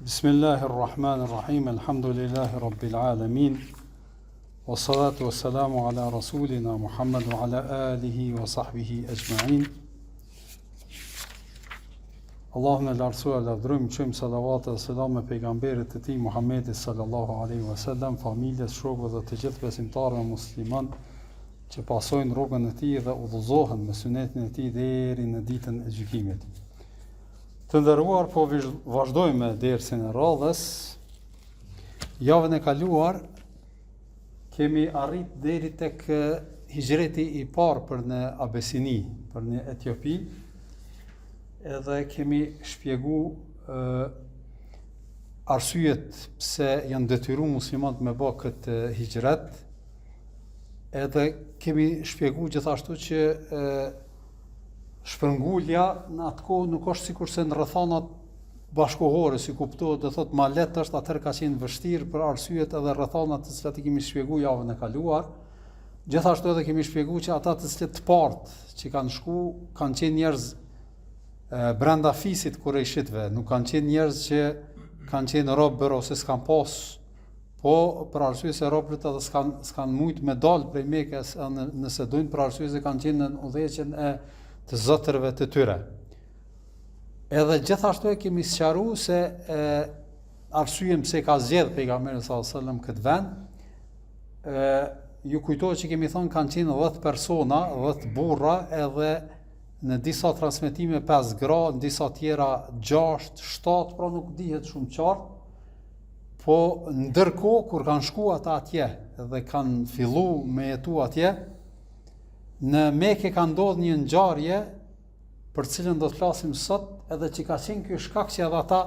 Bismillahirrahmanirrahim, alhamdulillahi rabbil alamin, wa salatu wa salamu ala rasulina Muhammad wa ala alihi wa sahbihi ajma'in. Allahun e lartësuar lavdërojmë, qojmë salavat dhe selam me pejgamberit e tij Muhammedit sallallahu alaihi wasallam, familjes, shokëve dhe të gjithë besimtarëve musliman që pasojnë rrugën e tij dhe udhëzohen me sunetin e tij deri në ditën e gjykimit. Të nderuar, po vazhdojmë me dersin e radhës. Javën e kaluar kemi arrit deri tek hijreti i parë për në Abesini, për në Etiopi, edhe kemi shpjeguar arsyet pse janë detyruar muslimanët me bë këtë hijret, edhe kemi shpjeguar gjithashtu që shpërngulja në atë kohë nuk është sikurse në rrethanat bashkohore, si kuptohet, do thotë ma lehtë është, atëherë ka qenë vështirë për arsyet edhe rrethanat të cilat i kemi shpjeguar javën e kaluar. Gjithashtu edhe kemi shpjeguar që ata të cilët të partë që kanë shku kanë qenë njerëz brenda fisit kurejshitëve, nuk kanë qenë njerëz që kanë qenë robër ose s'kan pas, po për arsye se robërit edhe s'kan mujt me dalë prej Mekës nëse dojnë, për arsye se kanë qenë në udhëheqjen e të zotërve të tyre. Edhe gjithashtu e kemi sqaruar se arsyen pse ka zgjedh pejgamberi sallallahu alajhi wasallam këtë vend. Ju kujtohet që kemi thënë kanë qenë 10 persona, 10 burra, edhe në disa transmetime 5 gra, në disa tjera 6, 7, pra nuk dihet shumë qartë. Po ndërkohë kur kanë shkuar ata atje dhe kanë filluar me jetu atje, në Mekë ka ndodhur një ngjarje për cilën do të flasim sot, edhe që ka qenë ky shkak që edhe ata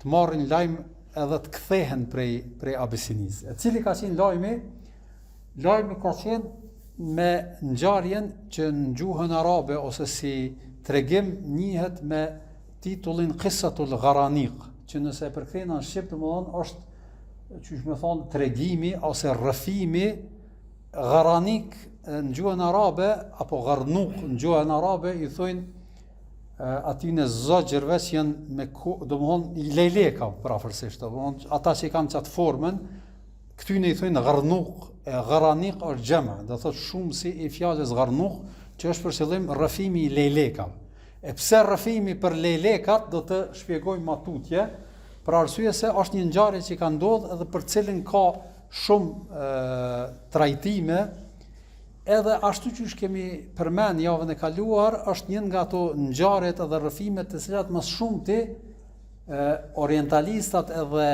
të marrin lajm edhe të kthehen prej Abesinisë. E cili ka qenë lajmi? Lajmi ka qenë me ngjarjen që në gjuhën arabe ose si tregim njihet me titullin Qissatul Gharaniq, që nëse e përkthejnë në shqip domethënë është, çuç më thon, tregimi ose rrëfimi. Gharaniq në gjuhën arabe apo Gharnuq në gjuhën arabe i thojnë aty në zogjerve që janë me domethënë i lejleka prafërsisht, domethënë ata që kanë çat formën, këtyne i thojnë Gharnuq. Gharaniq është xhama, do thotë shumë si i fjalës Gharnuq, që është për qëllim rrëfimi i lejlekave. E pse rrëfimi për lejlekat do të shpjegoj më tutje, për arsye se është një ngjarje që ka ndodhur edhe për cilën ka shumë trajtime. Edhe ashtu që kemi përmend javën e kaluar, është një nga ato ngjarjet edhe rrëfimet të cilat më shumti orientalistat edhe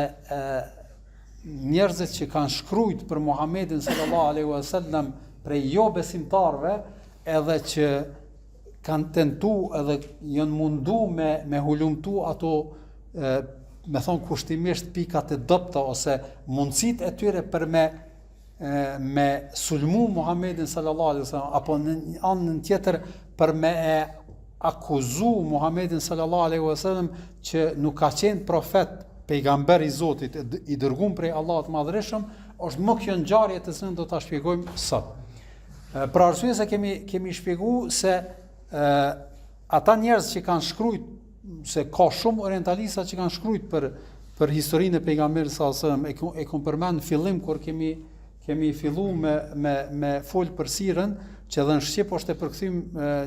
njerëzit që kanë shkruajt për Muhamedit sallallahu alaihi wasallam prej jo besimtarve, edhe që kanë tentuar edhe janë mundu me hulumtu ato me thonë kushtimisht pikat e dobta ose mundësitë e tyre për me sulmu Muhammedin sallallahu alaihi wasallam, apo në anën tjetër për me akuzu Muhammedin sallallahu alaihi wasallam që nuk ka qenë profet, pejgamber i Zotit, i dërguar prej Allahut Madhërisht, është më kjo ngjarje të cilën do ta shpjegojmë sot. Për arsye se kemi shpjeguar se ata njerëz që kanë shkruajt, se ka shumë orientalista që kanë shkruajt për historinë e pejgamberit sallallahu alaihi wasallam, e kam përmend në fillim kur kemi filluar me fol për sirën, që edhe në shqip është e përkthym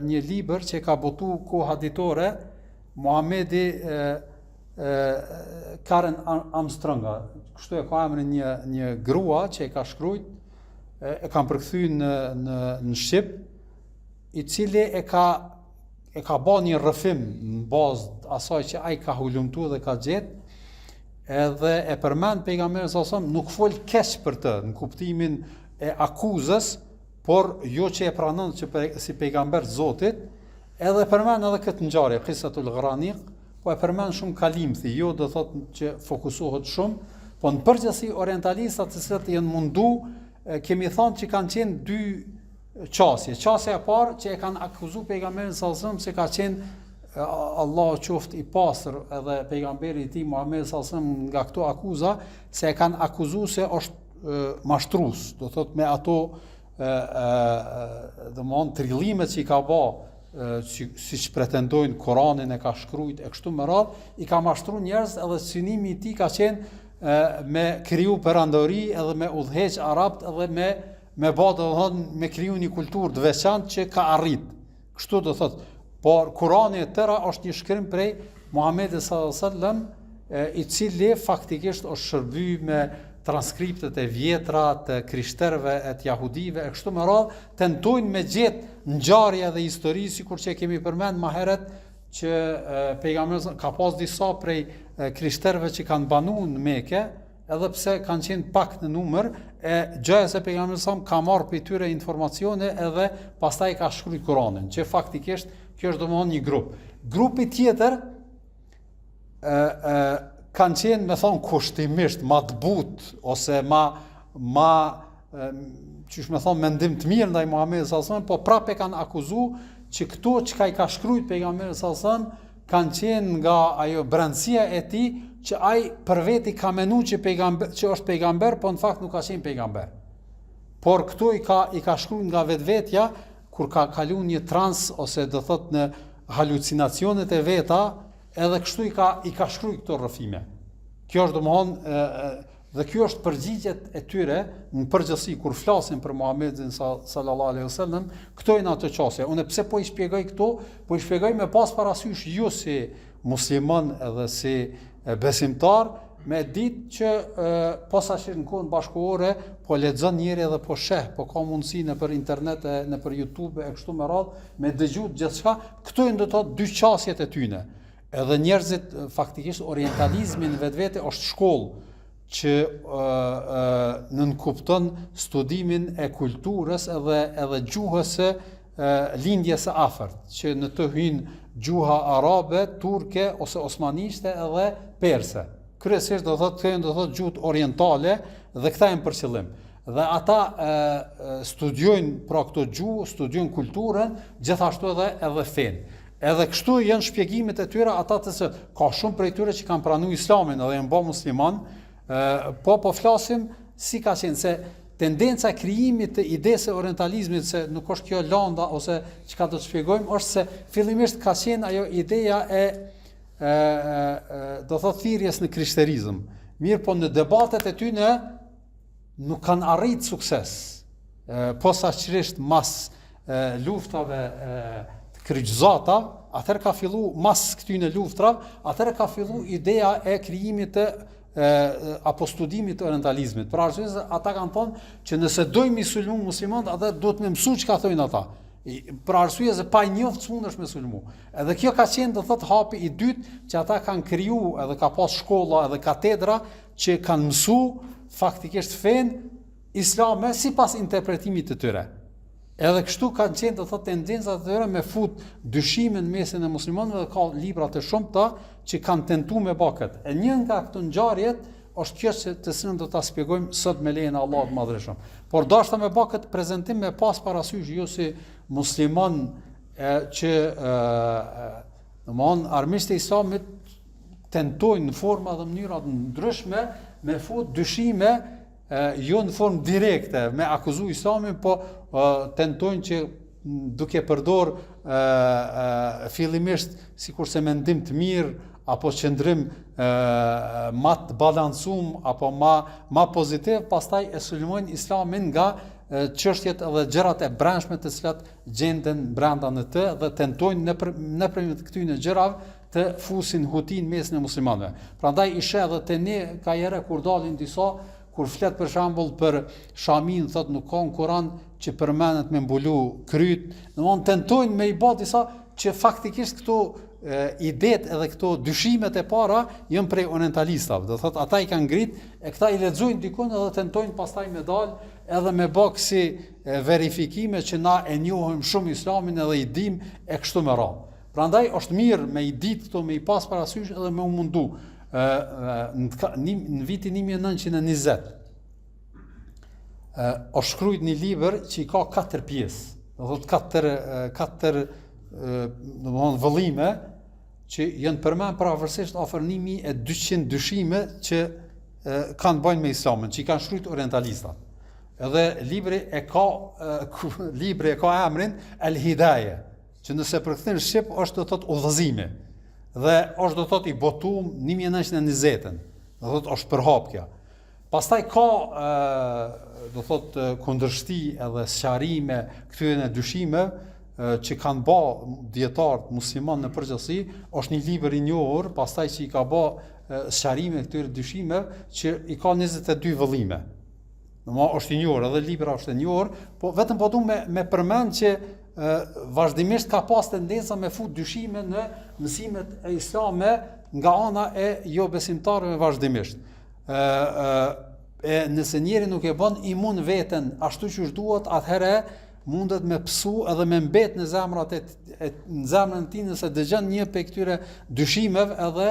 një libër që ka botu koha ditore Muhamedi Karen Armstronga. Kështu e ka emrin një grua që e ka shkruajt, e kam përkthy në shqip, i cili e ka bërë një rrëfim në bazë asaj që ai ka hulumtu dhe ka gjetë, edhe e përmend pejgamberin sallallahu alajhi wasallam nuk fol keq për të, në kuptimin e akuzës, por jo që e pranon që si pejgamber Zotit, edhe përmend edhe këtë ngjarje Qissatul Gharaniq, po e përmend shumë kalimthi, jo do thotë që fokusohet shumë, po në përgjithësi orientalistat të cilët janë mundu, kemi thënë që kanë qenë dy qasje. Qasja e parë që e kanë akuzuar pejgamberin sallallahu alajhi wasallam se ka qenë Allahu qoftë i pastër edhe pejgamberi i tij Muhammed sallallahu alajhi wasallam nga këto akuza, se e kanë akuzuar se është mashtrues, do thotë me ato domthon trillimet që i ka bë siç pretendojnë Koranin e ka shkruajt e kështu me radhë, i ka mashtruar njerëz edhe synimi i tij ka qenë me kriju perandori edhe me udhëheq arabt edhe me bë domethënë me kriju një kulturë të veçantë që ka arrit. Kështu do thotë, por Kurani e tëra është një shkrim prej Muhamedit sallallahu alaihi wasallam, i cili faktikisht është shërby me transkriptet e vjetra të krishterëve e të jahudive e kështu me radhë, tentojnë me gjetë ngjarje dhe histori, sikur që kemi përmend më herët që pejgamberi ka pas disa prej krishterëve që kanë banuar në Mekë, edhe pse kanë qenë pak në numër, gjëja se pejgamberi sa ka marrë prej tyre informacione edhe pastaj ka shkruar Kur'anin, që faktikisht kjo është domosdoshmë një grup. Grupi tjetër kanë qenë, me thonë, kushtimisht ma të butë, ose qysh me thonë, mendim të mirë ndaj Muhamedit sallallahu alaihi wasallam, po prapë kanë akuzu që këto çka i ka shkruajt pejgamberi sallallahu alaihi wasallam kanë qenë nga ajo brendësia e tij, që ai për veti ka menuar që është pejgamber, po në fakt nuk ka qenë pejgamber. Por këto i ka shkruar nga vetvetja, kur ka kaluar një trans ose do thotë në halucinacionet e veta, edhe kështu i ka shkruar këto rrëfime. Kjo është domthonë dhe kjo është përgjigjet e tyre në përgjithësi kur flasin për Muhamedit sallallahu alaihi wasallam, këto janë ato çështje. Unë pse po i shpjegoj këto? Po i shpjegoj me pas parasysh ju si musliman edhe si besimtar, me ditë që posaçërisht në kohën bashkëkohore po lexon njëri edhe po sheh, po ka mundësi nëpër internet e nëpër YouTube e kështu me radhë, me dëgjuar gjithçka, këto janë do të thotë dy qasjet e tyne. Edhe njerëzit faktikisht orientalizmi në vetvete është shkollë që nënkupton studimin e kulturës edhe gjuhës së lindjes së afërt, që në të hyjnë gjuha arabe, turke ose osmanishte edhe perse. Kryesisht do thotë gjuhët orientale dhe këta janë për qëllim. Dhe ata studiojnë pra këto gjuhë, studiojnë kulturën, gjithashtu edhe fenë. Edhe kështu janë shpjegimet e tyre, ata të se ka shumë prej tyre që kanë pranuar Islamin edhe janë bë musliman, po flasim si ka qenë, se tendenca krijimit të idesë orientalizmit, se nuk është kjo landa ose çka do të shpjegojmë, është se fillimisht ka qenë ajo ideja do thotë thirrjes në krishterizëm. Mirë, po në debatet e tyre nuk kanë arritur sukses. Posaçërisht mas luftave kryqëzata, atëherë ka fillu mas këtyne luftrave, atëherë ka fillu ideja e krijimit të apo studimit të orientalizmit. Për arsye se ata kanë thonë që nëse dojmë mi sulmu muslimanët, atë duhet me mësu çka thojnë ata. Për arsye se pa njoft s'mundesh me sulmu. Edhe kjo ka qenë do thotë hapi i dytë që ata kanë kriju, edhe ka pas shkolla edhe katedra që kanë mësu faktikisht fenë islame sipas interpretimit të tyre. Edhe kështu kanë qenë të thotë tendencat të tyre me fut dyshimin në mesin e muslimanëve dhe ka libra të shumta që kanë tentuar me bë këtë. E një nga këto ngjarjet është kjo që të cilën do ta shpjegojmë sot me lejen e Allahut të Madhërisht. Por dashta me bë këtë prezantim me pas parasysh ju si musliman që domthon armiqtë e Islamit tentojnë në forma dhe mënyra të ndryshme me fut dyshime jo në formë direkte me akuzu Islamin, po tentojnë që duke përdor fillimisht sikurse mendim të mirë apo qëndrim ma të balancum apo ma pozitiv, pastaj e sulmojnë Islamin nga çështjet edhe gjërat e brendshme të cilat gjenden brenda në të dhe tentojnë nëpërmjet këtyre gjërave të fusin hutin mesin e muslimanëve. Prandaj ishe edhe te ne ka herë kur dalin disa kur flet për shembull për Shamin, thotë nuk ka në Kur'an që përmendet me mbulu kryt, domthonë tentojnë me i bë disa që faktikisht këto idetë edhe këto dyshimet e para janë prej orientalistave. Do thotë ata i kanë ngrit e këta i lexojnë dikun edhe tentojnë pastaj me dal edhe me bë si verifikime që na e njohim shumë Islamin edhe i dim e kështu me radhë. Prandaj është mirë me i ditë këto, me i pas parasysh edhe me u mundu. Në vitin 1920 është shkruajt një libër që i ka 4 pjesë, do thotë 4 vëllime që janë përmend pavarësisht afër 1200 dyshime që kanë bënë me Islamin, që i kanë shkruajt orientalistat. Edhe libri e ka emrin El Hidaye, që nëse përkthejnë shqip është do thotë udhëzimi. Dhe është do thotë i botuar 1920-ën. Do thotë është përhapkja. Pastaj ka do thotë kundërshti edhe sqarime këtyre dyshimeve që kanë bë dietarët musliman në përgjithësi, është një libër i njohur, pastaj që i ka bë sqarime këtyre dyshimeve që i ka 22 vëllime. Është i njohur, edhe libra është i njohur, po vetëm po du me përmend që vazhdimisht ka pas tendenca me fut dyshime në mësimet e islame nga ana e jo besimtarëve vazhdimisht. Nëse njeri nuk e bën imun veten ashtu siç duhet, atëherë mundet me psu edhe me mbet në zemrën e tij nëse dëgjon një prej këtyre dyshimeve, edhe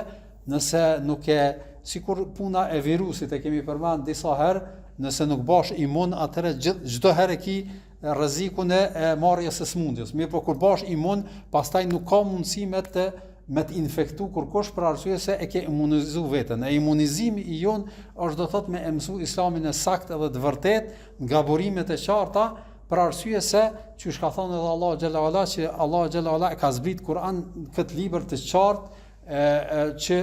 nëse nuk e, sikur puna e virusit e kemi përmend disa herë, nëse nuk bash imun, atëherë çdo herë ki rrezikun e marrjes së smundjes. Mirë, po kur bash imun, pastaj nuk ka mundësi me të infektu kurkush për arsye se e ke imunizu veten. E imunizimi i jon është do thotë me e mësu islamin e saktë edhe të vërtet, nga burimet e qarta, për arsye se që ka thonë edhe Allah xhalla ala, që Allah xhalla ala e ka zbrit Kur'an këtë libër të qartë që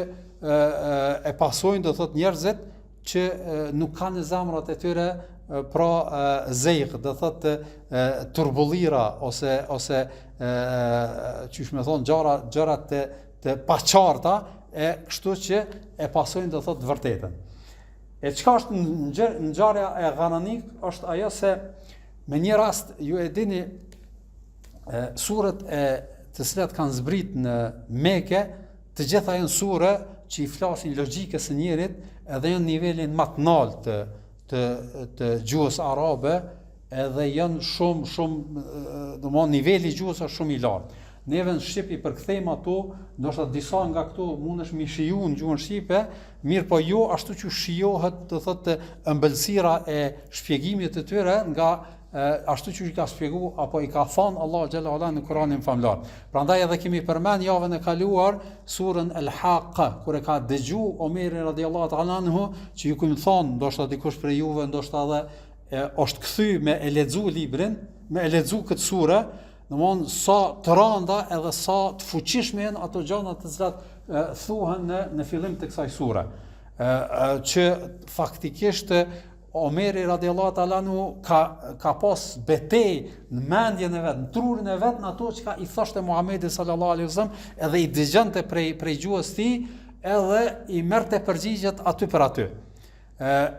e pasojnë do thotë njerëzit që nuk kanë në zemrat e tyre pra zejg, do thotë turbullira ose çish më thon gjëra të paqarta, kështu që e pasojnë do thotë vërtetën. E çka është ngjarja e Ghananik është ajo se me një rast ju e dini surët të cilat kanë zbrit në Mekë, të gjitha janë sure që i flasin logjikës së njerit, edhe janë nivelin më të lartë të gjuhës arabe, edhe janë shumë domthonë niveli i gjuhës është shumë i lartë. Neve në Shqip i përkthejmë ato, ndoshta disa nga këto mundesh mi shiju në gjuhën shqipe, mirë po jo ashtu që shijohet do thotë ëmbëlsira e shpjegimit të tyre nga ashtu që i ka shpjegu apo i ka thënë Allah xhalla ala në Kur'anin famlar. Prandaj edhe kemi përmend javën e kaluar surën El-Haqqa, kur e ka dëgju Omeri radhiyallahu ta'ala anhu, që ju kemi thënë, ndoshta dikush për juve, ndoshta edhe është kthy me e lexu librin, me e lexu këtë sure, domthonë sa të rënda edhe sa të fuqishme janë ato gjëra të cilat thuhen në fillim të kësaj sure. Që faktikisht Omeri radhiyallahu ta'ala anhu ka pas betejë në mendjen e vet, në trurin e vet, në ato që i thoshte Muhamedi sallallahu alaihi wasallam, edhe i dëgjonte prej gjuhës së tij, edhe i merrte përgjigjet aty për aty.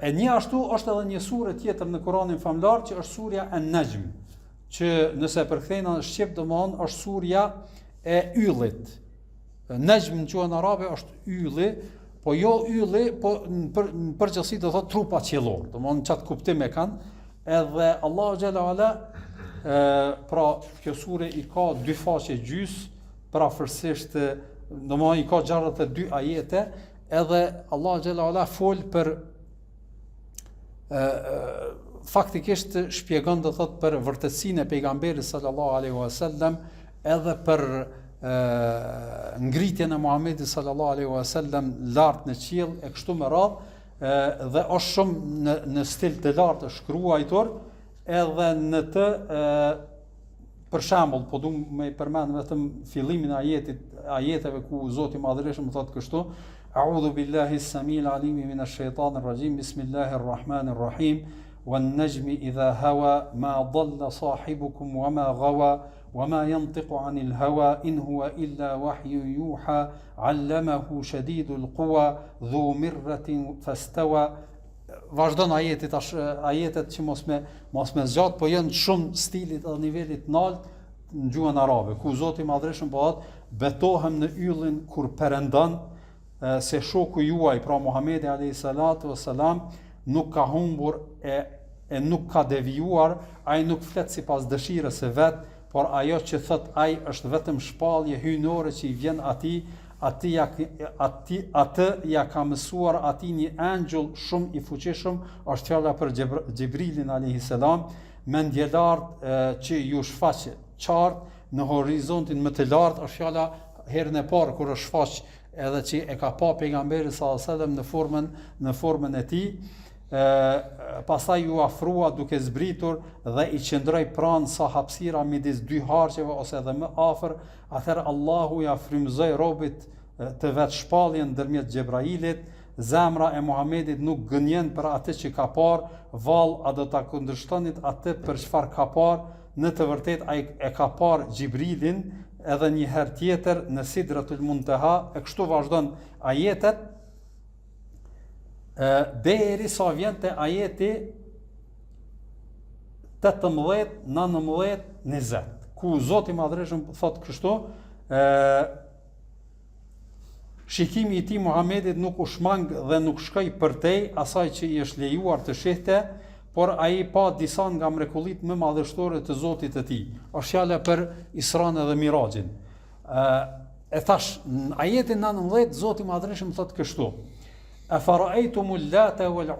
E një ashtu është edhe një sure tjetër në Kur'anin famlar që është surja An-Najm, që nëse përkthejnë në shqip domthon është surja e yllit. Najm në gjuhën arabe është ylli, po jo ylli, po në përgjithësi do thotë trupa qiellor. Domthon çat kuptim e kanë, edhe Allahu xhalla ala pra kjo sure i ka 2 faqe gjys, prafërsisht domthon i ka 62 ajete, edhe Allahu xhalla ala fol për faktikisht shpjegon do thotë për vërtetësinë e pejgamberit sallallahu alaihi wasallam, edhe për ngritjen e Muhamedit sallallahu alaihi wasallam lart në qiell e kështu me radhë, dhe është shumë në stil të lartë shkruar, edhe në të për shembull, po du me përmend vetëm fillimin e ajeteve ku Zoti i Madhërisht thotë kështu: A'udhu billahi as-samil alim minash shaitanir rajim, bismillahir rahmanir rahim, wan najmi idha hawa ma dhalla sahibukum wa ma ghawa وما ينطق عن الهوى إن هو إلا وحي يوحى علمه شديد القوى ذو مرة فاستوى. Vazhdon ajetet që mos me zgjat, po janë shumë stilit dhe nivelit nalt në gjuhën arabe, ku Zoti i Madhërisht po thotë: betohem në yllin kur perëndon, se shoku juaj, pra Muhamedi alayhi salatu wassalam, nuk ka humbur e nuk ka devijuar, ai nuk flet sipas dëshirës së vet, por ajo që thot ai është vetëm shpallje hyjnore që i vjen atij, atë ja ka mësuar atij një angjull shumë i fuqishëm, është fjala për Xhibrilin alayhis salam, mendje lartë që ju shfaq qartë në horizontin më të lartë, është fjala herën e parë kur është shfaq edhe që e ka pa pejgamberi sallallahu alajhi wasallam në formën e tij, pastaj ju afrua duke zbritur dhe I qëndroi pranë sa hapësira midis dy harqeve ose edhe më afër, atëherë Allahu ja frymëzoi robit të vetë shpalljen ndërmjet Gjebrailit. Zemra e Muhamedit nuk gënjen për atë që ka parë, vallë a do ta kundërshtonit atë për çfarë ka parë? Në të vërtetë ai e ka parë Xhibrilin edhe një herë tjetër në Sidratul Muntaha, e kështu vazhdon ajetet deri sa vjen te ajeti 18, 19, 20, ku Zoti I Madhreshëm thot kështu: Shikimi I tij Muhamedit nuk u shmang dhe nuk shkoi përtej asaj që I është lejuar të shihte, por ai pa disa nga mrekullitë më madhështore të Zotit të tij. Është fjala për Isran dhe Mirajin. E thash në ajetin 19 Zoti I Madhreshëm thot kështu: Afara'aytumul Lata wal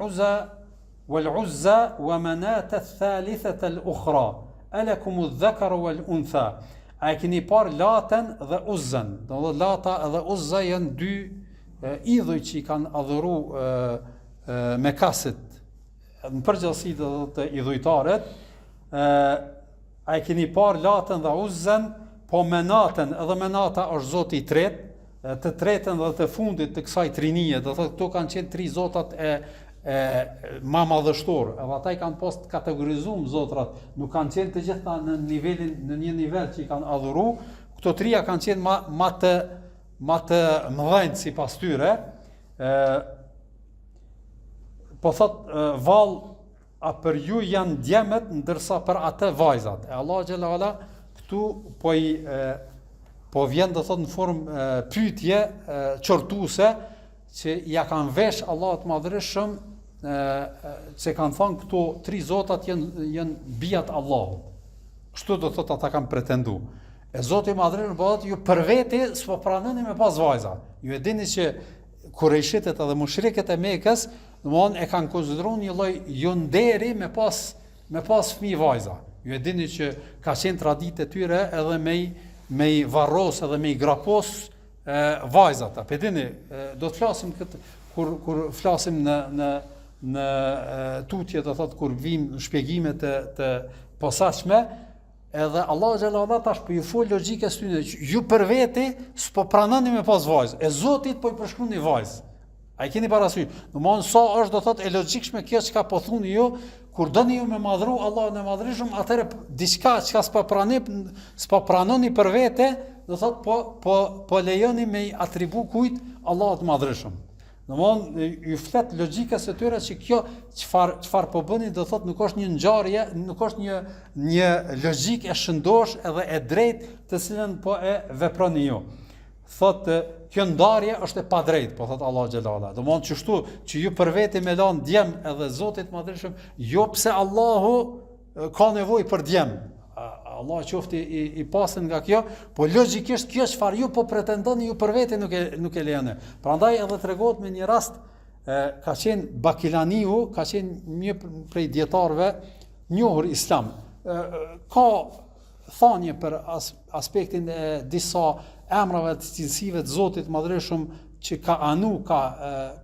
Uzza wa Manata ath-thalithata al-ukhra alakumudh dhakaru wal untha. A e keni parë Latën dhe Uzzën? Do të Lata dhe Uzza janë dy idhuj që I kanë adhuru Mekasit, në përgjithësi do të idhujtarët. A e keni parë Latën dhe Uzzën? Po Menatën, edhe Menata është zoti I tretë, të tretën dhe të fundit të kësaj trinie, do thotë këto kanë qenë tri zotat ma madhështor, edhe ata I kanë pas të kategorizuar zotrat, nuk kanë qenë të gjitha në një nivel që I kanë adhuru. Këto trija kanë qenë ma të mëdhenj sipas tyre. Po thot vallë, a për ju janë djemet, ndërsa për atë vajzat. E Allah xhalla wala këtu po vjen do thot në formë pyetje qortuese që ja kanë vesh Allah të Madhreshëm, se kanë thënë këto tri zotat janë bijat Allahut. Kështu do thot ata kanë pretendu. E Zoti I Madhreshëm po thotë ju për veti s'po pranoni me pas vajza. Ju e dini që Kurejshitet edhe mushrikët e Mekës, domthonë e kanë konsideruar një lloj jonderi me pas fëmijë vajza. Ju e dini që ka qenë traditë e tyre edhe me I varros edhe me I grapos vajzat. Apo dini, do të flasim këtë kur flasim në tutje, do thotë kur vim shpjegime të posaçme, edhe Allah xhalla wala tash po ju fol logjikës tyne, ju për veti s'po pranoni me pas vajzë, e Zotit po I përshkruani vajzë. A I keni parasysh? Domthon sa është do thotë e logjikshme kjo çka po thuni ju, kur doni ju me madhru Allahun e Madhreshëm, atëherë diçka çka s'po pranoni për vete, do thotë po lejoni me I atribu kujt Allahut të Madhreshëm. Domthon ju flet logjikës së tyre që kjo çfarë po bëni do thotë nuk është një ngjarje, nuk është një logjik e shëndosh edhe e drejtë të cilën po e veproni ju. Thotë kjo ndarje është e padrejtë, po thotë Allah xhelala. Domthon çështu që ju për vete me lan djem edhe Zotit Madhreshëm, jo pse Allahu ka nevojë për djem. Allah qofti I pasën nga kjo, po logjikisht kjo çfarë ju po pretendoni ju për vete nuk e lejoni. Prandaj edhe tregohet me një rast, ka qenë Bakilaniu, ka qenë një prej dietarëve njohur Islam. Ka thanje për aspektin e disa emrave të cilësive të Zotit Madhreshëm që ka anu, ka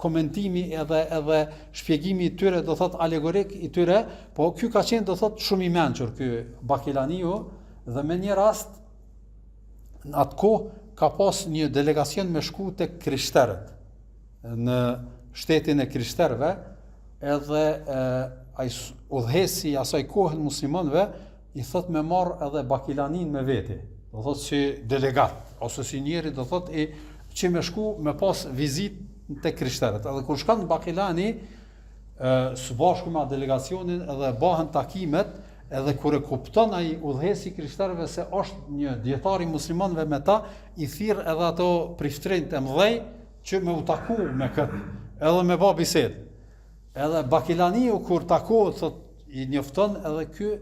komentimi edhe shpjegimi I tyre, do thot alegorik I tyre, po ky ka qenë do thot shumë I mençur ky Bakilaniu, dhe me një rast në atë kohë ka pas një delegacion me shku tek krishterët në shtetin e krishterëve, edhe ai udhëhesi I asaj kohë muslimanëve I thot me marr edhe Bakilanin me veti, do thot si delegat ose si njeri do thot që me shku me pas vizit të krishterët. Edhe kur shkan Bakilani së bashku me delegacionin edhe bahen takimet, edhe kur e kupton ai udhëhesi krishterëve se është një dietar I muslimanëve me ta, I thirr edhe ato priftrinë të mëdhej që me u taku me këtë, edhe me bë bisedë. Edhe Bakilaniu kur takohet thot I njofton edhe ky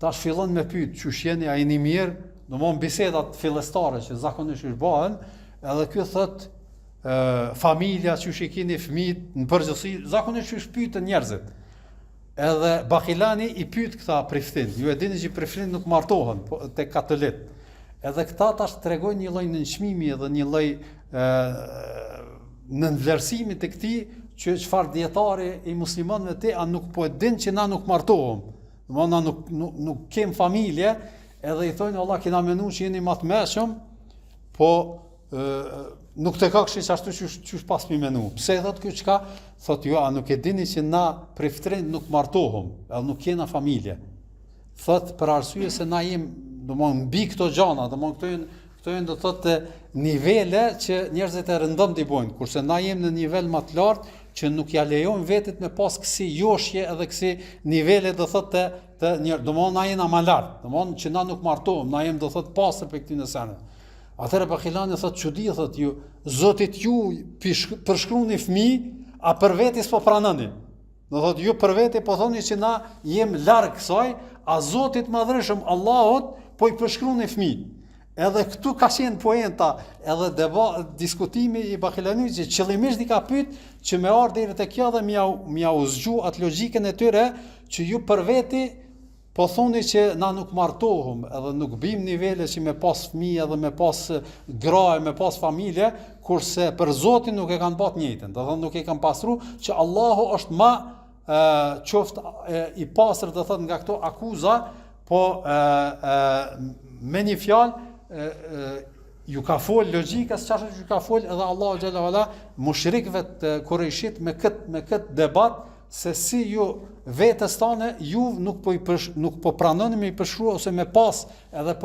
tash fillon me pyet, çush jeni, a jeni mirë, domthon bisedat fillestare që zakonisht bëhen. Edhe ky thot familja që I keni fëmijët në përgjithësi, zakonisht që pyeten njerëzit. Edhe Bakilani I pyet këta priftin. Ju e dini që priftin nuk martohen te katolik. Edhe këta tash tregojnë një lloj nënçmimi edhe një lloj nënvlerësimi të këtij që çfarë dietari i muslimanëve te a nuk po e din që na nuk martohem. Domthonë na nuk kem familje, edhe i thonë Allah kena menu që jeni më të mëshëm, po nuk të ka kështu ashtu që pas mi menu. Pse thot kjo çka? Thot jo, a nuk e dini që na prej ftrenjt nuk martohem, edhe nuk kena familje. Thot për arsye se na jem, domthonë mbi këto gjana, domthonë këto janë do thotë nivele që njerëzit e rëndom t'i bojnë, kurse na jem në nivel më të lartë që nuk ja lejojmë vetit me pas kësi joshje edhe kësi nivele do thotë të njerë, domthonë na jena më lart, domthonë që na nuk martohem, na jem do thotë pasër për këtyre sene. Atëherë Bakhilani thotë çudi, thotë ju, Zotit ju përshkruani fëmijë, a për veti s'po pranoni. Do thotë ju për veti po thoni që na jem larg kësaj, a Zotit madhreshëm Allahut po i përshkruani fëmijë. Edhe këtu ka qenë poenta, edhe diskutimi i Bakhilanit që qëllimisht i ka pyet që me ardhë deri te kjo dhe mja uzgju atë logjikën e tyre që ju për veti po thoni që na nuk martohem, edhe nuk bim nivele që me pas fëmijë edhe me pas graje, me pas familje, kurse për Zotin nuk e kanë bërë të njëjtën. Do thonë nuk e kanë pasru që Allahu është më qoftë i pastër, do thotë nga këto akuza, po me një fjalë ju ka fol logjikës çfarë ju ka fol edhe Allahu xhalla wala mushrikëve të Kurejshit me kët debat se si ju vetes tane ju nuk po pranoni me i përshkruar ose me pas edhe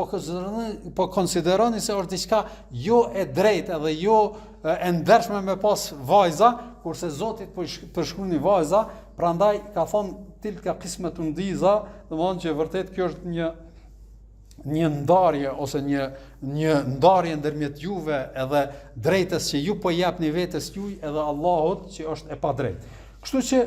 po konsideroni se është diçka jo e drejtë edhe jo e ndershme me pas vajza, kurse Zoti po përshkruani vajza, prandaj ka thonë tilka qismatun diza, domthonë që vërtet kjo është një ndarje ose një ndarje ndërmjet juve edhe drejtës që ju po japni vetes juaj edhe Allahut që është e padrejtë. Kështu që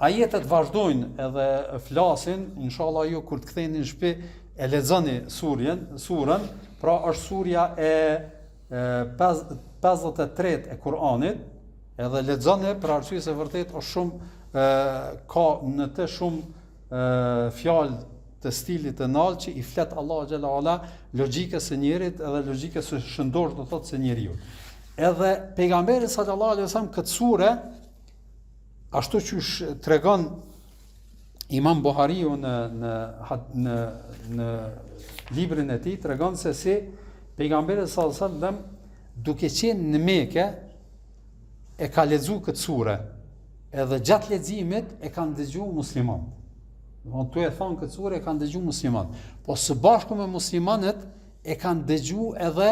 ajetet vazhdojnë edhe flasin, inshallah ju kur të ktheheni në shtëpi e lexoni surën, pra është surja e 53 e Kur'anit, edhe lexoni për arsye se vërtet është shumë ka në të shumë fjalë të stilit të nalë që i flet Allahu xhalla wala logjikës së njerit edhe logjikës së shëndosh do thotë se njeriu. Edhe pejgamberi sallallahu alaihi wasallam këtë sure ashtu që tregon Imam Buhariu në librin e tij tregon se si pejgamberi sallallahu alaihi wasallam duke qenë në Mekë e ka lexuar këtë sure, edhe gjatë leximit e kanë dëgjuar muslimanët. Tu e thonë këtë sure e kanë dëgju muslimat, po së bashku me muslimanët e kanë dëgju edhe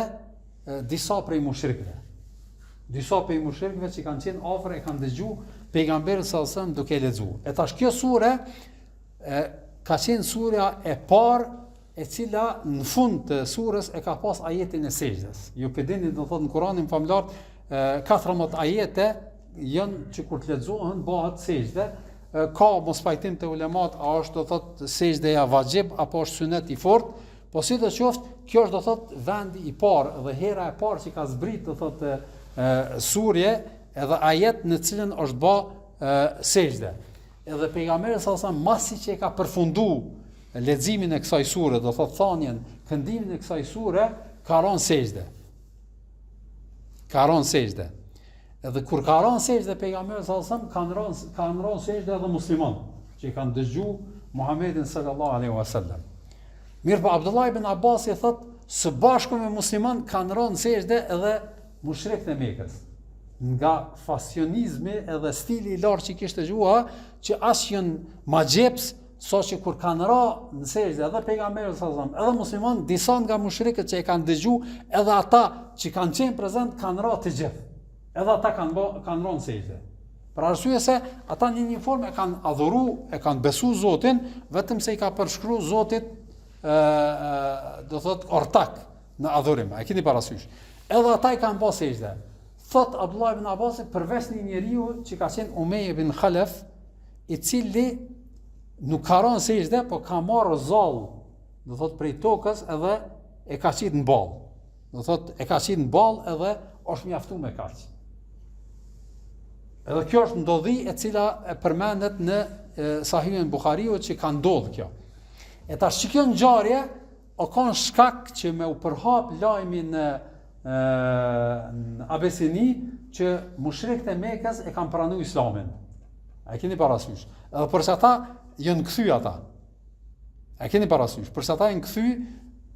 disa prej mushrikëve. Disa prej mushrikëve që kanë qenë afër e kanë dëgju pejgamberin sallallahu alajhi wasallam duke lexuar. E tash kjo sure ka qenë surja e parë e cila në fund të surës e ka pas ajetin e sejdës. Ju e dini do thotë në Kur'anin famlar 14 ajete janë që kur të lexohen bëhet sejdë. Ka mos pajtim të ulemat a është do thotë sejdëja vajib apo është sunet i fortë, po sidoqoftë kjo është do thotë vendi i parë dhe hera e parë që ka zbrit do thotë surje edhe ajet në cilën është bë sejdë. Edhe pejgamberi sallallahu alajhi wasallam masi që e ka përfunduar leximin e kësaj sure, do thotë thanjen, këndimin e kësaj sure, ka rënë sejdë. Ka rënë sejdë. Edhe kur ka rënë sejdë pejgamberi sallallahu alajhi wasallam kanë rënë sejdë edhe muslimanë që kanë dëgjuar Muhamedit sallallahu alaihi wasallam. Mirë, po Abdullah ibn Abbas i thotë së bashku me musliman kanë rënë sejdë edhe mushrikët e Mekës. Nga fasionizmi edhe stili i lartë që kishte gjua, që as janë magjeps, sa që kur kanë rënë në sejdë edhe pejgamberi sallallahu alajhi wasallam, edhe musliman, disa nga mushrikët që e kanë dëgjuar, edhe ata që kanë qenë prezant kanë rënë të gjithë. Edhe ata kanë rënë sejdë. Për arsye se ata në një formë e kanë adhuru, e kanë besu Zotin, vetëm se i ka përshkruar Zotit do thot ortak në adhurim. E keni parasysh. Edhe ata i kanë bërë sejdë. Thot Abdullah ibn Abbas përveç një njeriu që ka qenë Umej ibn Khalaf, i cili nuk ka rënë sejdë, po ka marrë zall, do thot prej tokës edhe e ka qit në ball. Do thot e ka qit në ball edhe është mjaftuar me kaq. Edhe kjo është ndodhi e cila e përmendet në Sahihun Buhariu që ka ndodhur kjo. E tash që kjo ngjarje o kanë shkak që me u përhap lajmi në në Abesini që mushrikët e Mekës e kanë pranuar Islamin. A keni parasysh? Edhe përse ata janë kthy ata. A keni parasysh? Përse ata janë kthy,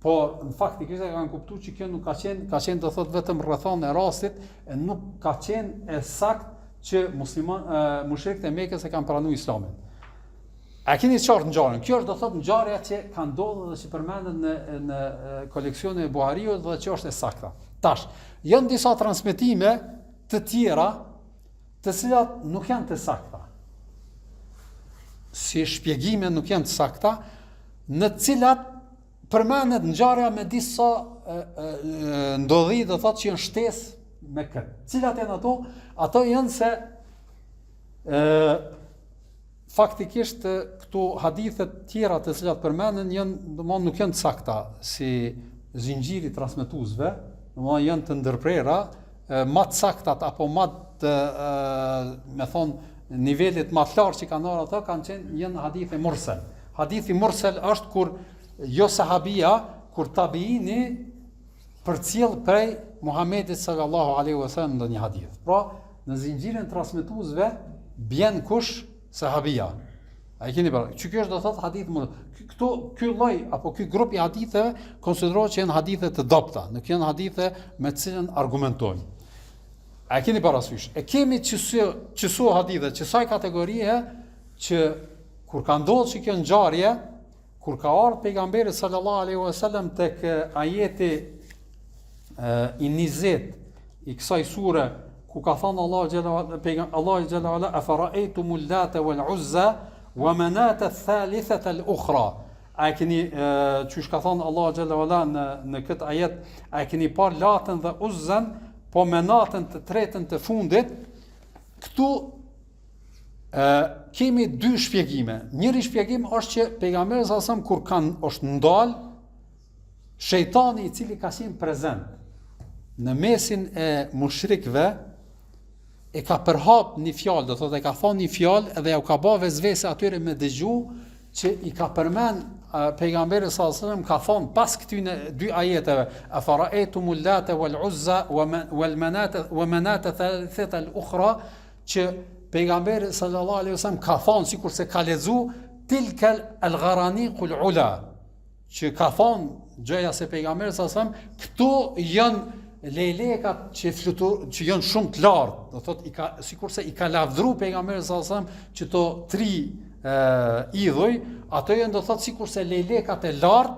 po në faktikisht e kanë kuptuar që kjo nuk ka qenë do thot vetëm rrethon e rastit, e nuk ka qenë e saktë që mushrikët e Mekës e kanë pranuar Islamin. A keni qartë ngjarjen? Kjo është do thot ngjarja që ka ndodhur dhe që përmendet në koleksionin e Buhariut dhe që është e sakta. Tash, janë disa transmetime të tjera të cilat nuk janë të sakta. Si shpjegime nuk janë të sakta, në cilat përmendet ngjarja me disa ndodhi do thotë që janë shtesë me këtë. Cilat janë ato? Ato janë se faktikisht këto hadithe tjera të cilat përmenden janë domthonë nuk janë të sakta si zinxhiri transmetuesve, domthonë janë të ndërprera, më të saktat apo më të me thonë nivelit më të lartë që kanë ardhur ato janë hadithe mursal. Hadithi mursal është kur jo sahabia, kur tabiini përcjell prej Muhamedit sallallahu alaihi wasallam ndonjë hadith. Pra, në zinxhirin transmetuesve bjen kush? Sahabia. A keni parasysh? Ky është do thotë hadith më. Ky lloj apo ky grup i haditheve konsiderohet që janë hadithe të dobta, nuk janë hadithe me të cilën argumentojnë. A keni parasysh? E kemi qësu hadithe, qësaj kategorie që kur ka ndodhur që kjo ngjarje, kur ka ardhur pejgamberi sallallahu alaihi wasallam tek ajeti i 20 i kësaj sure ku ka thënë Allahu xhalla wala afara'aytumul lata wal uzza wa manata ath-thalithata al-ukhra. A keni çush ka thënë Allahu xhalla wala në këtë ajet, a keni parë Latën dhe Uzzën, po menatën të tretën të fundit? Këtu kemi dy shpjegime. Njëri shpjegim është që pejgamberi sallallahu alajhi wasallam kur është ndal, shejtani i cili ka qenë prezent në mesin e mushrikëve e ka përhap një fjalë, do thotë e ka thonë një fjalë dhe ja u ka bë vezvese atyre me dëgju që i ka përmend pejgamberi sallallahu alajhi wasallam ka thonë pas këtyne dy ajeteve afara'aytumul lata wal uzza wal manata thalithata al ukhra, që pejgamberi sallallahu alaihi wasallam ka thonë sikurse ka lexu tilka al gharaniqul ula, që ka thonë gjëja se pejgamberi sallallahu alaihi wasallam këto janë lejlekat që janë shumë të lartë, do thotë sikurse i ka lavdëruar pejgamberi sallallahu alajhi wasallam që to tri idhuj, ato janë do thotë sikurse lejlekat e lartë,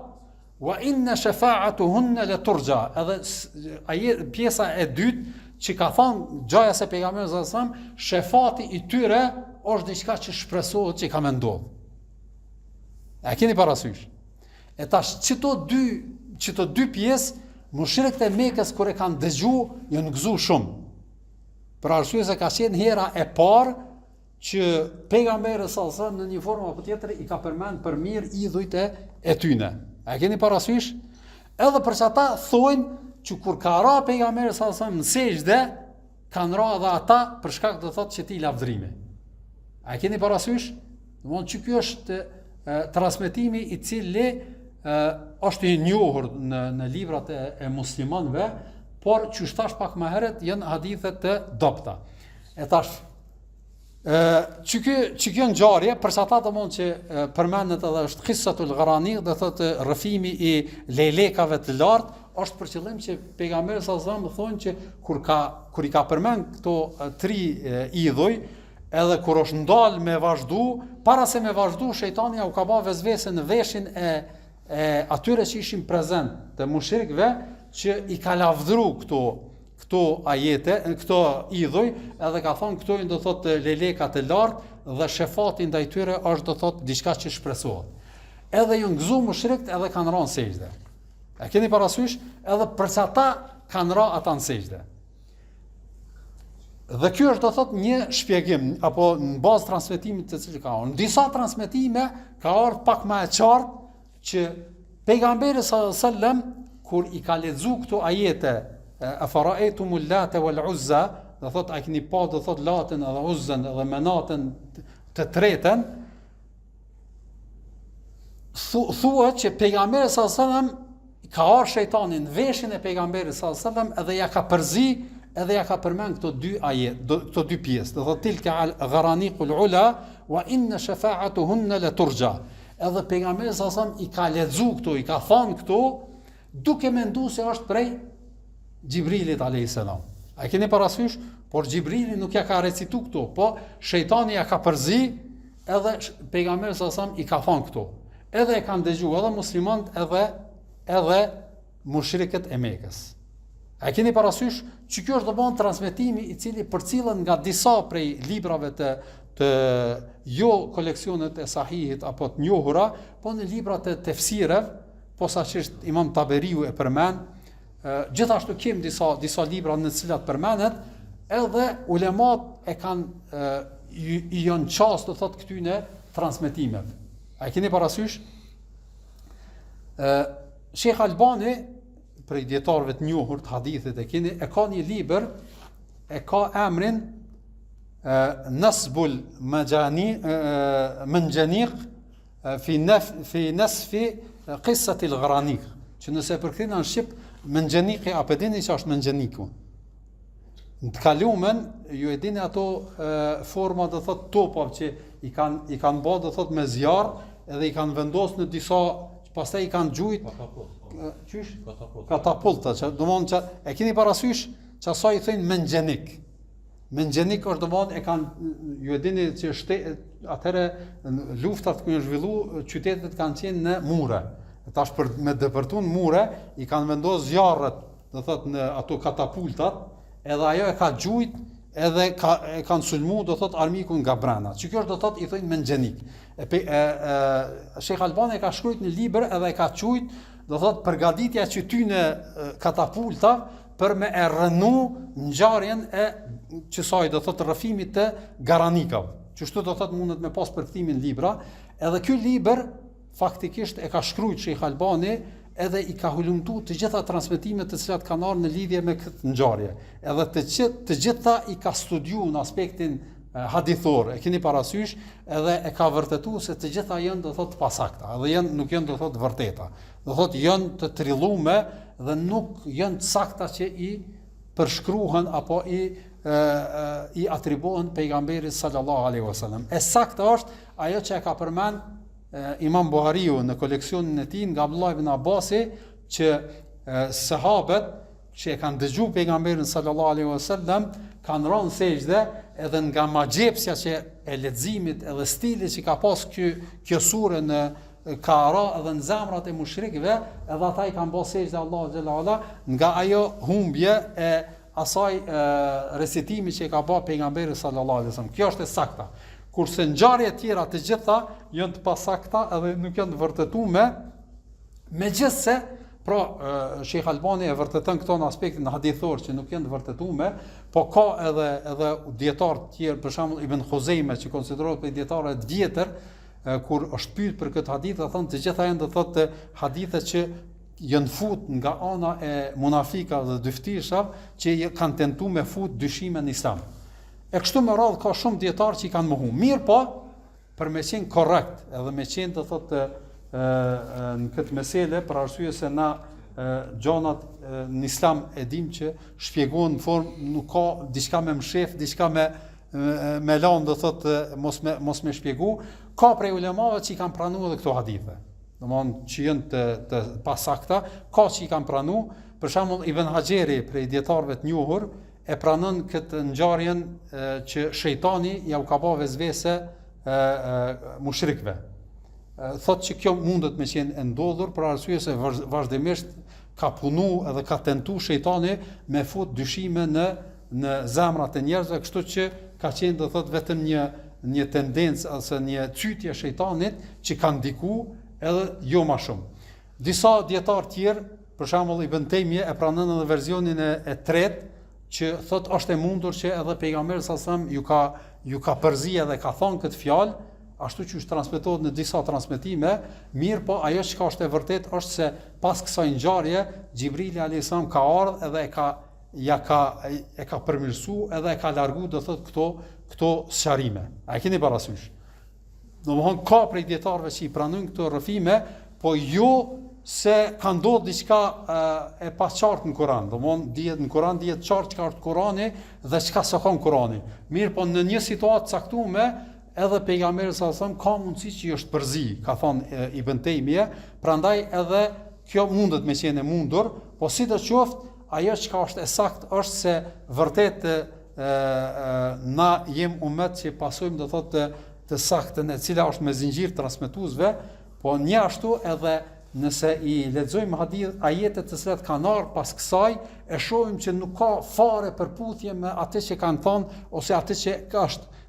wa inna shafa'atuhunna la turja. Edhe pjesa e dytë që ka thënë gjaja se pejgamberi sallallahu alajhi wasallam, shefati i tyre është diçka që shpresohet që ka më ndodhur. A keni parasysh? E tash çto dy pjesë mushrikët e Mekës kur e kanë dëgju, janë gëzu shumë. Për arsye se ka qenë hera e parë që pejgamberi sallallahu alajhi wasallam në një formë apo tjetër i ka përmend për mirë idhujt e tyne. A keni parasysh? Edhe për ata thonë që kur ka ra pejgamberi sallallahu alajhi wasallam në sejdë, kanë ra edhe ata për shkak të thotë që ti lavdërimi. A keni parasysh? Domthonë që ky është transmetimi i cili është i njohur në librat e muslimanëve, por që thash pak më herët janë hadithe të dobta. E tash që kjo ngjarje për ata domthonjë që përmendet edhe është qissatul gharaniq, do thotë rrëfimi i lejlekave të lartë, është për qëllim që pejgamberi sallallahu alajhi wasallam thonë që kur i ka përmend këto tri idhuj, edhe kur është ndal me vazhdu, para se me vazhdu, shejtani u ka bë vezvese në veshin e atyre që ishin prezent të mushrikëve, që i ka lavdëru këto ajete, këto idhuj, edhe ka thonë këto do thotë lelekat e lartë dhe shefati ndaj tyre është do thotë diçka që shpresohet. Edhe ju ngëzu mushrikët edhe kanë rënë sejdë. A keni parasysh? Edhe përsa ata kanë rënë ata në sejdë. Dhe kjo është do thotë një shpjegim apo në bazë transmetimit të cilit ka ardhur. Në disa transmetime ka ardhur pak më e qartë që pejgamberi sallallahu alajhi wasallam kur i ka lexu këto ajete afara'aytumul lata wal uzza, do thotë a keni pa do thotë Latën edhe Uzzën edhe menatën të tretën, thuhet që pejgamberi sallallahu alajhi wasallam ka ardhur shejtani në veshin e pejgamberit sallallahu alajhi wasallam edhe ja ka përzi, edhe ja ka përmend këto dy ajet, këto dy pjesë. Do thotë tilka al-gharaniqul ula wa inna shafa'atuhunna la turja. Edhe pejgamberi sallallahu alajhi wasallam i ka lexuar këto, i ka thënë këto duke menduar se është prej Xhibrilit alayhis salam. A keni parasysh? Por Xhibrili nuk ja ka recitu këto, po shejtani ja ka përzi, edhe pejgamberi sallallahu alajhi wasallam i ka thënë këto. Edhe e kanë dëgjuar edhe muslimanët edhe mushrikët e Mekës. A keni parasysh që kjo është domosdoshmë transmetimi i cili përcillen nga disa prej librave të jo koleksionet e Sahihit apo të njohura, po në librat e tefsireve, posaçërisht Imam Taberiu e përmend, gjithashtu kem disa libra në të cilat përmendet, edhe ulemat e kanë i janë çast të thotë këtyne transmetimeve. A keni parasysh? Sheikh Albani prej dietarëve të njohur të hadithit e ka një libër, e ka emrin Nasbul Manjaniq fi nasfi qissati al-Gharaniq, që nëse përkthejnë në shqip Manjaniqi apo dini që është Manjaniku. Në të kalumen ju e dini ato forma do thot topave që i kanë bërë do thot me zjarr edhe i kanë vendosur në disa, pastaj i kanë gjujt katapulta, që domthon që e keni parasysh që sa i thënë Manjanik. Manjanik është domthon e kanë, ju e dini që atëre luftat që janë zhvilluar, qytetet kanë qenë në mure. Tash për me depërtuar mure i kanë vendosur zjarret, do thot në ato katapultat, edhe ajo e ka gjujt, edhe e kanë sulmu, do thot armikun nga brenda. Që kjo është do thot i thënë Manjanik. Sheikh Albani ka shkruajtur në libër edhe e ka thujt, do thot përgatitja që tyne katapulta për me e rënu ngjarjen e qësaj do thot rrëfimit të Garanikave. Qështu do thot mundet me pas përkthimin libra, edhe ky libër faktikisht e ka shkruajtur Sheikh Albani edhe i ka hulumtu të gjitha transmetimet të cilat kanë ardhur në lidhje me këtë ngjarje. Edhe të gjitha i ka studiuar në aspektin hadithor, e keni parasysh, edhe e ka vërtetuar se të gjitha janë do thot pasakta, edhe nuk janë do thot vërteta. Do thot janë të trillume dhe nuk janë të sakta që i përshkruhen apo i atribuohen pejgamberit sallallahu alaihi wasallam. E sakta është ajo që e ka përmend Imam Buhariu në koleksionin e tij nga Abdullah ibn Abbasi, që sahabët që e kanë dëgjuar pejgamberin sallallahu alaihi wasallam kanë rënë sejdë, edhe nga magjepsja që e leximit edhe stili që ka pas kjo sure në ka ra edhe në zemrat e mushrikëve, edhe ata i kanë bërë sejdë Allahu xhalla ala nga ajo humbje e asaj recitimi që e ka bërë pejgamberi sallallahu alaihi wasallam. Kjo është e sakta. Kurse ngjarjet tjera të gjitha janë të pasakta edhe nuk janë të vërtetuar, megjithse pra Sheikh Albani e vërteton këto në aspektin hadithor që nuk janë të vërtetuar, po ka edhe dietar të tjerë, për shembull Ibn Khuzaimah që konsiderohet për dietarë të vjetër, kur është pyet për këtë hadith, thonë të gjitha janë do thotë hadithe që janë fut nga ana e munafikave dhe dyftishave që kanë tentuar me fut dyshime në Islam. E kështu me radhë ka shumë dietarë që i kanë mohu. Mirë po, për me qenë korrekt, edhe me qenë të thotë në këtë mesele, për arsye se na gjonat në Islam e dim që shpjegohen në formë, nuk ka diçka me mshef, diçka me lanë, do thotë mos me shpjegu. Ka prej ulemave që i kanë pranuar edhe këto hadithe. Domthonë që janë të pasakta, ka që i kanë pranuar, për shembull Ibn Hajeri prej dietarëve të njohur e pranon këtë ngjarjen që shejtani ja u ka bë vezvese mushrikëve. Thotë që kjo mundet me qenë e ndodhur për arsye se vazhdimisht ka punu edhe ka tentu shejtani me fut dyshime në zemrat e njerëzve, kështu që ka qenë do thotë vetëm një tendencë ose një cytje shejtanit që ka ndiku edhe jo më shumë. Disa dietar tjerë, për shembull Ibn Taymije e pranon edhe versionin e tretë që thot është e mundur që edhe pejgamberi sallallahu alajhi wasallam ju ka përzi edhe ka thonë këtë fjalë, ashtu që është transmetohet në disa transmetime, mirë po ajo që është e vërtet është se pas kësaj ngjarje Xhibrili alayhis salam ka ardhur edhe e ka përmirësuar edhe e ka larguar do thot këto sqarime. A e keni parasysh? Domthon ka prej dietarëve që i pranojnë këto rrëfime, po jo se ka ndodhur diçka e paqartë në Kur'an. Domthonë dihet në Kur'an dihet qartë çka është Kur'ani dhe çka s'ka Kur'ani. Mirë, po në një situatë caktuar edhe pejgamberi sallallahu alajhi wasallam ka mundësi që është përzi, ka thënë Ibn Taymija, prandaj edhe kjo mundet me qenë e mundur, po sidoqoftë ajo çka është e saktë është se vërtet na jem umet që pasojmë do thotë të saktën e cila është me zinxhir transmetuesve, po një ashtu edhe nëse i lexojmë hadith ajetet të cilat kanë ardhur pas kësaj, e shohim që nuk ka fare përputhje me atë që kanë thënë ose atë që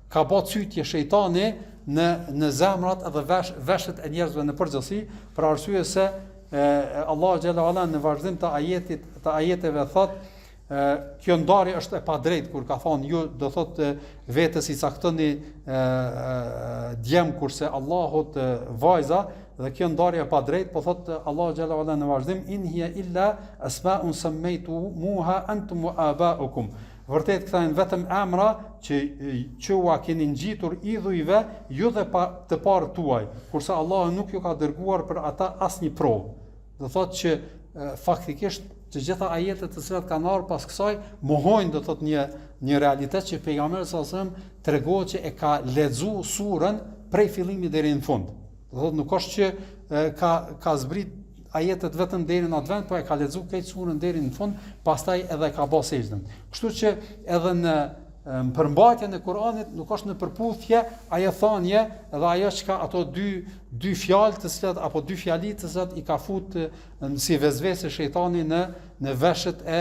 ka bë cytje shejtani në zemrat edhe veshët e njerëzve në përgjithësi, për arsye se Allahu xhalla ualla në vazhdim të ajeteve thotë kjo ndarje është e padrejtë kur ka thonë ju do thotë vetës i caktoni djem kurse Allahut vajza, dhe kjo ndarje e padrejtë, po thotë Allahu xhalla ualla në vazhdim in hiya illa asma'un sammaytumuha antum wa aba'ukum. Vërtet këta janë vetëm emra që ua keni ngjitur idhujve ju dhe të parë tuaj, kurse Allahu nuk ju ka dërguar për ata asnjë provë. Do thotë që faktikisht të gjitha ajetet të cilat kanë ardhur pas kësaj mohojnë do thotë një realitet që pejgamberi sallallahu alajhi wasallam tregon që e ka lexuar surën prej fillimit deri në fund. Do thotë nuk është që ka zbrit ajetet vetëm deri në atë vend, po e ka lexuar këtë surën deri në fund, pastaj edhe ka bërë sejdën. Kështu që edhe në përmbajtjen e Kuranit nuk është në përputhje ajo thënie dhe ajo çka ato dy fjalë të cilat apo dy fjali të cilat i ka fut si vezvese shejtani në veshët e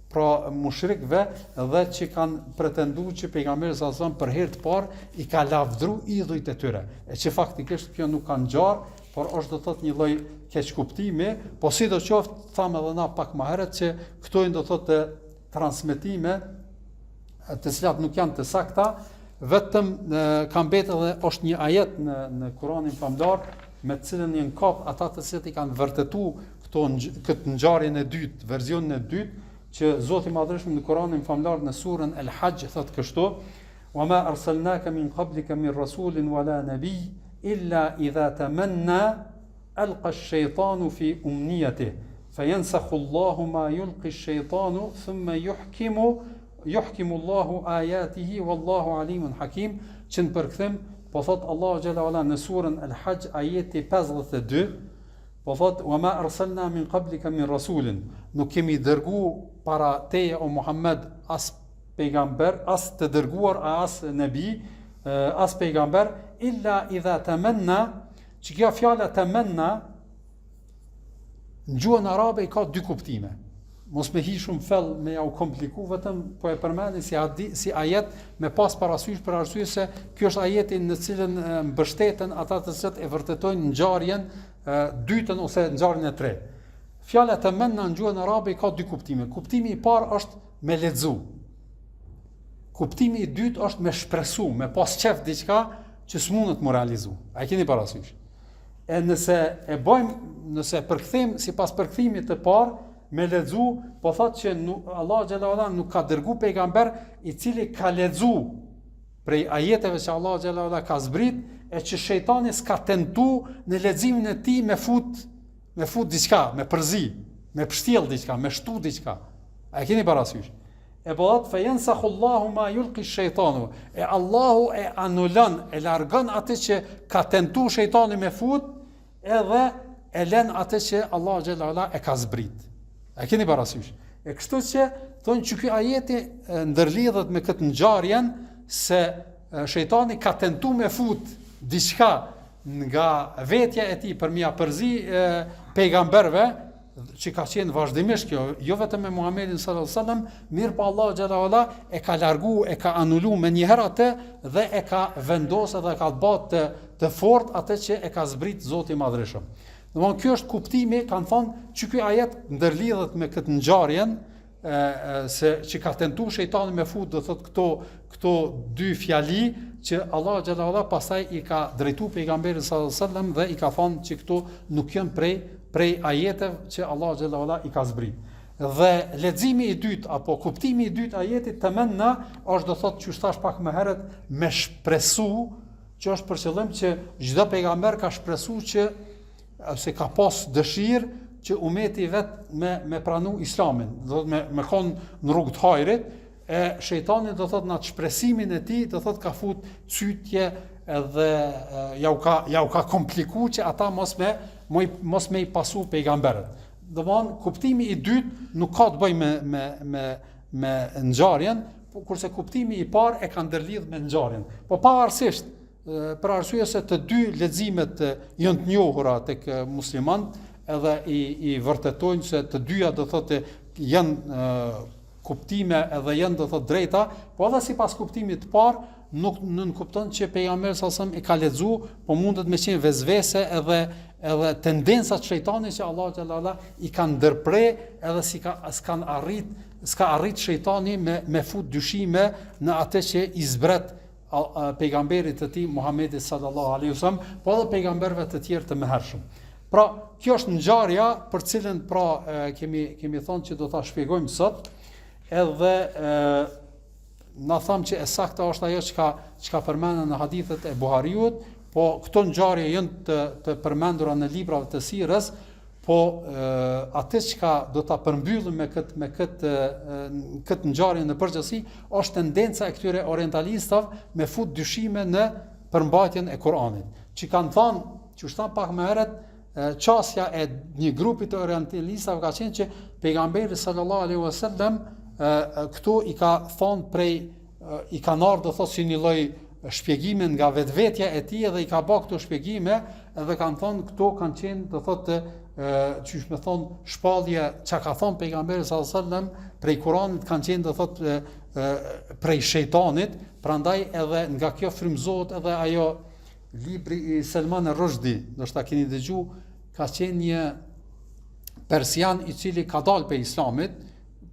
pra mushrikëve dhe që kanë pretenduar që pejgamberi sallallahu alajhi wasallam për herë të parë i ka lavdruar idhujt e tyre. E që faktikisht kjo nuk ka ngjarë, por është do thotë një lloj keq kuptimi, po sidoqoftë thamë edhe na pak më herët që këto do thotë transmetime të cilat nuk janë të sakta, vetëm ka mbetë edhe është një ajet në Kur'anin famlar me të cilën janë kap ata të cilët i kanë vërtetuar këtë ngjarjen e dytë, versionin e dytë, që Zoti i Madhërisht në Kur'anin famlar në surën El-Hajj thotë kështu: "Wa ma arsalnaka min qablika min rasulin wala nabiy illa idha tamanna alqa ash-shaytanu fi umniyatihi فينسخ الله ما يلقي الشيطان ثم يحكم الله آياته والله عليم حكيم." Që në përkthim po thot Allahu xhalla wala në surën Al-Hajj ajeti 52, po thot wa ma arsalna min qablika min rasulin, nuk kemi dërguar para teje o Muhammed as pejgamber, as të dërguar as nebi, as pejgamber, illa idha tamanna, që kjo fjala tamanna në gjuhën arabe i ka dy kuptime. Mos me hi shumë fell me ja u kompliku, vetëm po e përmendin si ajet me pas parasysh për arsye se kjo është ajeti në cilën mbështeten ata të cilët e vërtetojnë ngjarjen dytën ose ngjarjen e tretë. Fjala tamanna në gjuhën arabe i ka dy kuptime. Kuptimi i parë është me lexu. Kuptimi i dytë është me shpresu, me pas qef diçka që s'mundet më realizu. A e keni parasysh? E nëse përkthim sipas përkthimit të parë me lexu, po thotë që Allah xhalla ualla nuk ka dërguar pejgamber i cili ka lexu prej ajeteve që Allah xhalla ualla ka zbrit, e që shejtani s'ka tentu në leximin e tij me fut diçka, me përzi, me pështjell diçka, me shtu diçka. A e keni parasysh? E po thotë fayensakhu Allahu ma yulqi ash-shaytanu. E Allahu e anulon, e largon atë që ka tentu shejtani me fut, edhe e lën atë që Allah xhalla ualla e ka zbrit. A keni parasysh? E kështu që thonë që ky ajeti ndërlidhet me këtë ngjarjen se shejtani ka tentu me fut diçka nga vetja e tij për mia përzi pejgamberve, që ka qenë vazhdimisht kjo, jo vetëm me Muhamedit sallallahu alaihi wasallam, mirë pa Allah xhalla ualla e ka largu, e ka anulu me një herë atë dhe e ka vendosur dhe ka bërë të fortë atë që e ka zbrit Zoti i Madhërisht. Domthonë ky është kuptimi, kanë thonë që ky ajet ndërlidhet me këtë ngjarjen se që ka tentuar shejtani me fut, do thotë këto dy fjali që Allah xhalla ualla pastaj i ka drejtuar pejgamberit sallallahu alaihi wasallam dhe i ka thonë që këto nuk janë prej ajeteve që Allah xhalla ualla i ka zbrit. Dhe leximi i dytë apo kuptimi i dytë ajetit tamanna është do thotë që thash pak më herët me shpresu, që është për qëllim që çdo pejgamber ka shpresuar që ose ka pas dëshirë që umeti vet me pranu islamin, do të me konë në rrugë të hajrit, e shejtani do thot në atë shpresimin e tij, do thot ka fut cytje edhe ja u ka kompliku që ata mos me i pasu pejgamberët. Domthon kuptimi i dytë nuk ka të bëjë me ngjarjen, kurse kuptimi i parë e ka ndërlidh me ngjarjen. Po pavarësisht për arsye se të dy leximet janë të njohura tek muslimanët, edhe i vërtetojnë se të dyja do thotë janë kuptime edhe janë do thotë drejta, po edhe sipas kuptimit të parë nuk kupton që pejgamberi sallallahu i ka lexuar, po mundet me qenë vezvese edhe tendencat shejtanit që Allahu xhallahu i ka ndërprer edhe s'ka arrit shejtani me fut dyshime në atë që i zbret pejgamberit të tij Muhamedit sallallahu alaihi wasallam, po edhe pejgamberëve të tjerë të mëhershëm. Pra, kjo është ngjarja për cilën kemi thonë që do ta shpjegojmë sot, edhe na thamë që e sakta është ajo çka përmenden në hadithet e Buhariut, po këto ngjarje janë të përmendura në librat të sirës, po atë çka do ta përmbyllim me këtë ngjarje në përgjithësi është tendenca e këtyre orientalistëve me fut dyshime në përmbajtjen e Kuranit. Që kanë thënë, që shtan pak më herët, qasja e një grupi të orientalistëve ka qenë që pejgamberi sallallahu alaihi wasallam këtu i ka thonë i ka ardhur do thotë si një lloj shpjegime nga vetvetja e tij dhe i ka bë këto shpjegime edhe kanë thonë këto kanë qenë do thotë çish më thon shpallje çka ka thon pejgamberi sallallahu alajhi wasallam prej Kuranit kanë qenë do thotë prej shejtanit, prandaj edhe nga kjo frymëzohet edhe ajo libri i Salman al-Rushdie, do të keni dëgjuar, ka qenë një persian i cili ka dalë pe islamit,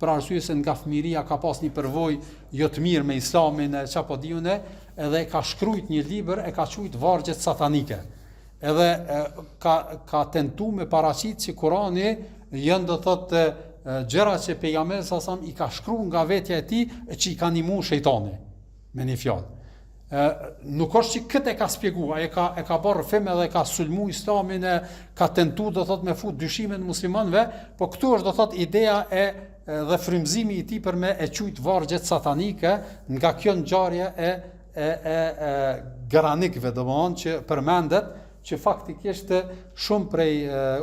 për arsye se nga fëmiria ka pas një përvojë jo të mirë me islamin e çapo diune, edhe ka shkruajt një libër e ka quajt Vargjet Satanike. Edhe ka tentu me paraqit që Kurani janë do thotë gjëra që pejgamberi sa i ka shkruar nga vetja e tij që i ka ndihmuar shejtani me një fjalë. Nuk është që këtë e ka spjeguar, e ka bërë rrëfim edhe ka sulmu islamin, ka tentu do thotë me fut dyshime në muslimanëve, po këtu është do thotë ideja dhe frymëzimi i tij për me e quajt vargjet satanike nga kjo ngjarje e garanikëve, domethënë që përmendet që faktikisht shumë prej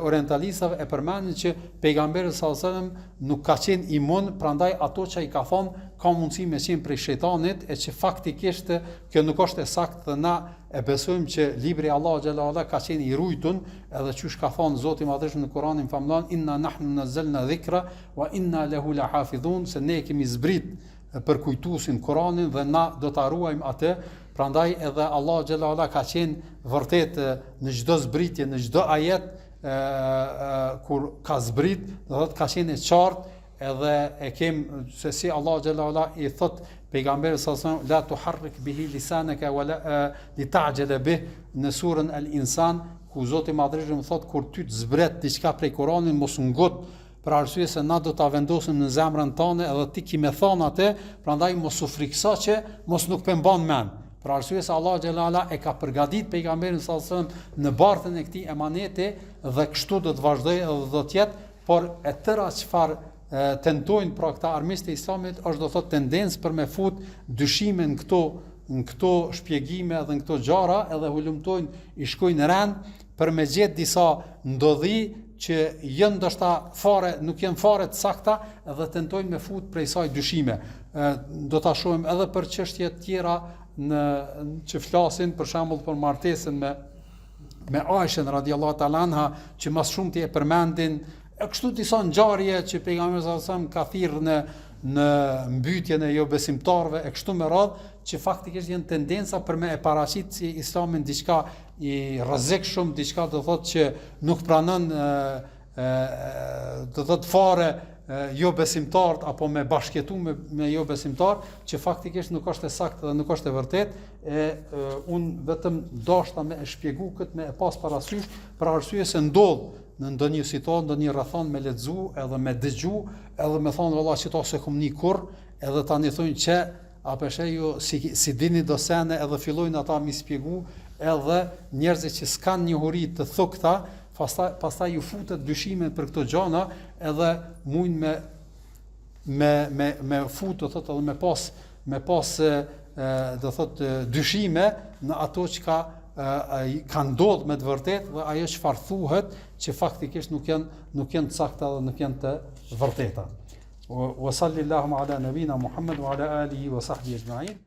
orientalistëve e përmendin që pejgamberi sallallahu alajhi wasallam nuk ka qenë imun, prandaj ato që ai ka thonë ka mundësi me qenë prej shejtanit, e që faktikisht kjo nuk është e saktë dhe na e besojmë që libri Allahu xhallahu ala ka qenë i ruajtur, edhe çush ka thonë Zoti i Madhëshëm në Kur'anin famullan inna nahnu nazzalna dhikra wa inna lahu lahafidhun, se ne kemi zbrit për kujtuesin Kur'anin dhe na do ta ruajmë atë. Prandaj edhe Allah xhallahu ala ka qenë vërtet në çdo zbritje, në çdo ajet kur ka zbrit, do thotë ka qenë e qartë, edhe e kem se si Allah xhallahu ala i thot pejgamberit sallallahu alaihi wasallam la tuharrik bihi lisanaka wala lita'jala bih në surën Al-Insan, ku Zoti i Madhërisht thot kur ty të zbret diçka prej Kuranit mos ngut, për arsye se na do ta vendosim në zemrën tënde edhe ti ki me thon atë, prandaj mos u frikso që mos nuk pemban mend. Për arsye se Allah xhallahu ala e ka përgatitur pejgamberin sallallahu alajhi wasallam në bartën e këtij emaneti dhe kështu do të vazhdojë edhe do të jetë, por e tëra çfarë tentojnë pra këta armiqtë e islamit është do thotë tendencë për me fut dyshime në këto shpjegime dhe në këto gjëra, edhe hulumtojnë i shkojnë rend për me gjetë disa ndodhi që janë ndoshta nuk janë fare të sakta dhe tentojnë me fut prej saj dyshime. Do ta shohim edhe për çështje të tjera që flasin për shembull për martesën me Aishën radhiyallahu ta'ala anha, që më shumë ti e përmendin kështu disa ngjarje që pejgamberi sallallahu alajhi wasallam ka thirrë në mbytyjen e jo besimtarëve e kështu me radhë, që faktikisht janë tendenca për me e paraqitë si islamin diçka i rrezikshëm, diçka do thotë që nuk pranon do thotë fare jo besimtarët apo me bashkëtu me jo besimtar, që faktikisht nuk është e saktë dhe nuk është e vërtet. Unë vetëm dashta me e shpjegu këtë, me e pas parasysh, për arsye se ndodh në ndonjë situatë, ndonjë rrethon me lexu edhe me dëgju, edhe me thonë valla që to se kum ni kurr, edhe tani thonë që apo ju si dini do sene, edhe fillojnë ata mi spjegu, edhe njerëzit që s'kan njohuri të thukta pastaj ju futet dyshime për këto gjëra, edhe mund me fut, do thotë, edhe me pas do thotë dyshime në ato që ka ndodhur me të vërtetë dhe ajo çfarë thuhet që faktikisht nuk janë të sakta dhe nuk janë të vërteta. Wa sallallahu ala nabina Muhammad wa ala alihi wa sahbihi ajma'in.